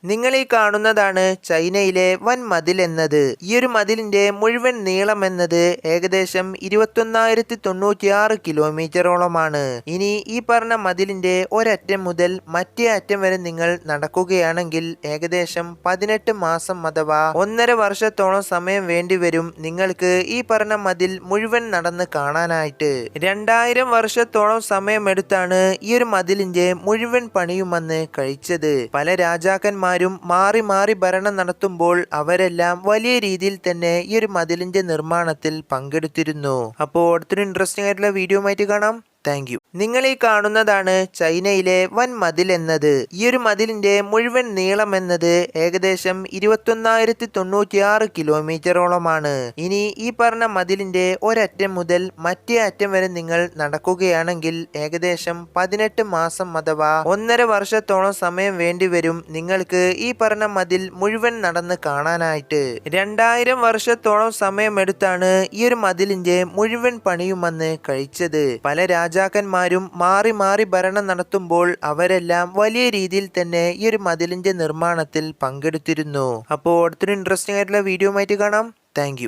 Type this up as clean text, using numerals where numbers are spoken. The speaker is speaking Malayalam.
നിങ്ങൾ ഈ കാണുന്നതാണ് ചൈനയിലെ വൻ മതിൽ എന്നത്. ഈ ഒരു മതിലിന്റെ മുഴുവൻ നീളം എന്നത് ഏകദേശം 21,096 കിലോമീറ്ററോളമാണ്. ഇനി ഈ പറഞ്ഞ മതിലിന്റെ ഒരറ്റം മുതൽ മറ്റേ അറ്റം വരെ നിങ്ങൾ നടക്കുകയാണെങ്കിൽ ഏകദേശം 18 മാസം അഥവാ 1.5 വർഷത്തോളം സമയം വേണ്ടിവരും നിങ്ങൾക്ക് ഈ പറഞ്ഞ മതിൽ മുഴുവൻ നടന്ന് കാണാനായിട്ട്. 2000 വർഷത്തോളം സമയമെടുത്താണ് ഈ ഒരു മതിലിന്റെ മുഴുവൻ പണിയുമെന്ന് കഴിച്ചത്. പല രാജാക്കന്മാരും മാറി മാറി ഭരണം നടത്തുമ്പോൾ അവരെല്ലാം വലിയ രീതിയിൽ തന്നെ ഈ ഒരു മതിലിന്റെ നിർമ്മാണത്തിൽ പങ്കെടുത്തിരുന്നു. അപ്പോൾ അടുത്തൊരു ഇൻട്രസ്റ്റിംഗ് ആയിട്ടുള്ള വീഡിയോ ആയിട്ട് കാണാം. Thank you. നിങ്ങൾ ഈ കാണുന്നതാണ് ചൈനയിലെ വൻ മതിൽ എന്നത്. ഈ ഒരു മതിലിന്റെ മുഴുവൻ നീളം എന്നത് ഏകദേശം 21,096 കിലോമീറ്ററോളമാണ്. ഇനി ഈ പറഞ്ഞ മതിലിന്റെ ഒരറ്റം മുതൽ മറ്റേ അറ്റം വരെ നിങ്ങൾ നടക്കുകയാണെങ്കിൽ ഏകദേശം 18 മാസം അഥവാ 1.5 വർഷത്തോളം സമയം വേണ്ടിവരും നിങ്ങൾക്ക് ഈ പറഞ്ഞ മതിൽ മുഴുവൻ നടന്ന് കാണാനായിട്ട്. 2000 വർഷത്തോളം സമയമെടുത്താണ് ഈ ഒരു മതിലിന്റെ മുഴുവൻ പണിയുമെന്ന് കഴിച്ചത്. പല രാജാക്കന്മാരും മാറി മാറി ഭരണം നടത്തുമ്പോൾ അവരെല്ലാം വലിയ രീതിയിൽ തന്നെ ഈ ഒരു മതിലിന്റെ നിർമ്മാണത്തിൽ പങ്കെടുത്തിരുന്നു. അപ്പോൾ അടുത്തൊരു ഇൻട്രസ്റ്റിംഗ് ആയിട്ടുള്ള വീഡിയോ ആയിട്ട് കാണാം. Thank you.